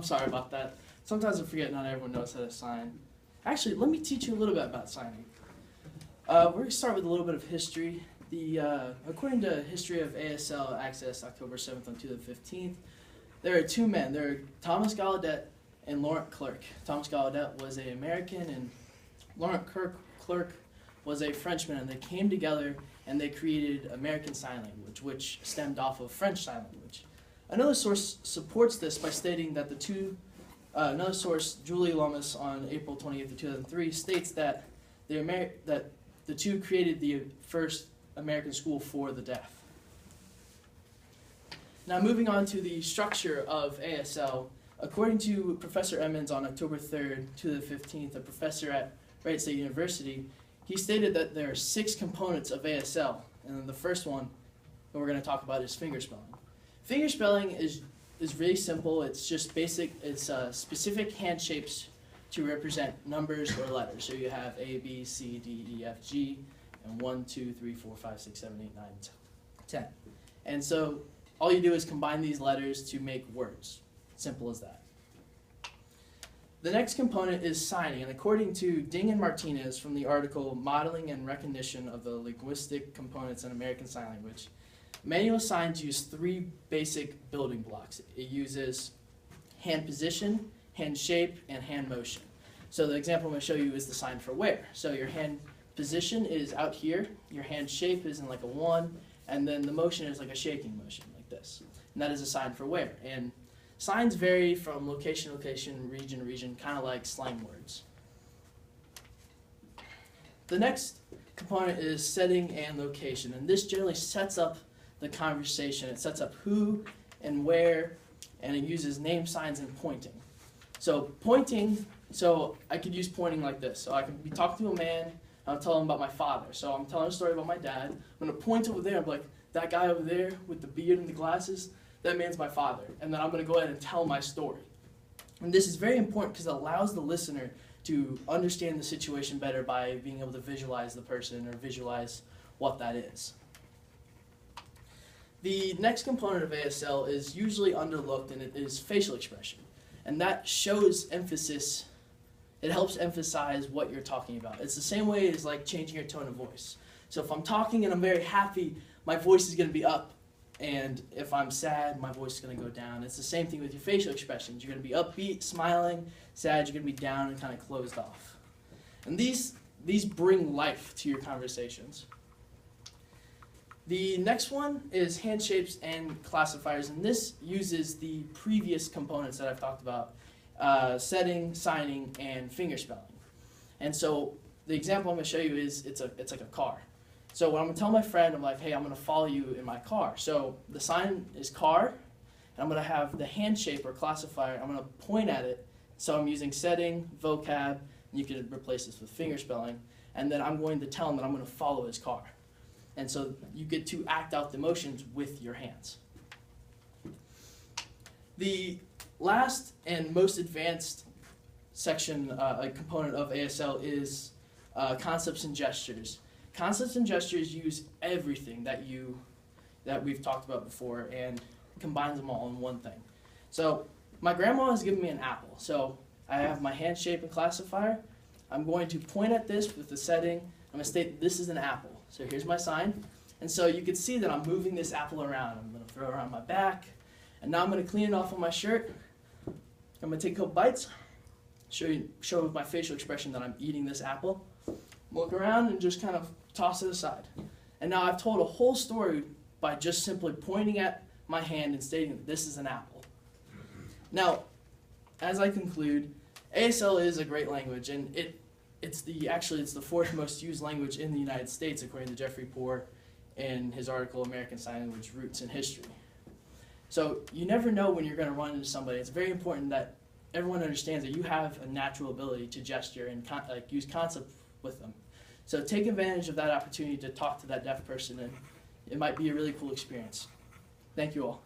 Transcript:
I'm sorry about that. Sometimes I forget not everyone knows how to sign. Actually, let me teach you a little bit about signing. We're going to start with a little bit of history. According to History of ASL Access, October 7th on 2015, there are two men. There are Thomas Gallaudet and Laurent Clerc. Thomas Gallaudet was an American, and Laurent Clerc was a Frenchman, and they came together and they created American Sign Language, which stemmed off of French Sign Language. Another source supports this by stating that another source, Julie Lomas, on April 28th of 2003, states that the two created the first American school for the deaf. Now moving on to the structure of ASL, according to Professor Emmons on October 3rd, 2015, a professor at Wright State University, he stated that there are 6 components of ASL, and then the first one that we're going to talk about is fingerspelling. Fingerspelling is really simple. It's just basic. It's specific hand shapes to represent numbers or letters. So you have A, B, C, D, E, F, G, and 1, 2, 3, 4, 5, 6, 7, 8, 9, 10. And so all you do is combine these letters to make words. Simple as that. The next component is signing, and according to Ding and Martinez from the article Modeling and Recognition of the Linguistic Components in American Sign Language, manual signs use 3 basic building blocks. It uses hand position, hand shape, and hand motion. So the example I'm going to show you is the sign for where. So your hand position is out here, your hand shape is in like a 1, and then the motion is like a shaking motion like this. And that is a sign for where. And signs vary from location to location, region to region, kind of like slang words. The next component is setting and location, and this generally sets up the conversation. It sets up who and where, and it uses name signs and pointing. So pointing, so I could use pointing like this. So I could be talking to a man, and I'll tell him about my father. So I'm telling a story about my dad. I'm going to point over there. I'm like, that guy over there with the beard and the glasses, that man's my father. And then I'm going to go ahead and tell my story. And this is very important because it allows the listener to understand the situation better by being able to visualize the person or visualize what that is. The next component of ASL is usually underlooked, and it is facial expression. And that shows emphasis. It helps emphasize what you're talking about. It's the same way as like changing your tone of voice. So if I'm talking and I'm very happy, my voice is going to be up. And if I'm sad, my voice is going to go down. It's the same thing with your facial expressions. You're going to be upbeat, smiling. Sad, you're going to be down and kind of closed off. And these bring life to your conversations. The next one is hand shapes and classifiers, and this uses the previous components that I've talked about, setting, signing, and fingerspelling. And so the example I'm going to show you is it's like a car. So when I'm going to tell my friend, I'm like, hey, I'm going to follow you in my car. So the sign is car, and I'm going to have the hand shape or classifier. I'm going to point at it. So I'm using setting, vocab, and you can replace this with fingerspelling. And then I'm going to tell him that I'm going to follow his car. And so you get to act out the motions with your hands. The last and most advanced section, component of ASL is concepts and gestures. Concepts and gestures use everything that we've talked about before and combines them all in one thing. So my grandma has given me an apple. So I have my hand shape and classifier. I'm going to point at this with the setting. I'm going to state this is an apple. So here's my sign. And so you can see that I'm moving this apple around. I'm going to throw it around my back. And now I'm going to clean it off on my shirt. I'm going to take a couple bites, show with my facial expression that I'm eating this apple. Look around and just kind of toss it aside. And now I've told a whole story by just simply pointing at my hand and stating that this is an apple. Now, as I conclude, ASL is a great language, and it's the 4th most used language in the United States, according to Jeffrey Poore in his article, American Sign Language Roots and History. So you never know when you're going to run into somebody. It's very important that everyone understands that you have a natural ability to gesture and use concept with them. So take advantage of that opportunity to talk to that deaf person, and it might be a really cool experience. Thank you all.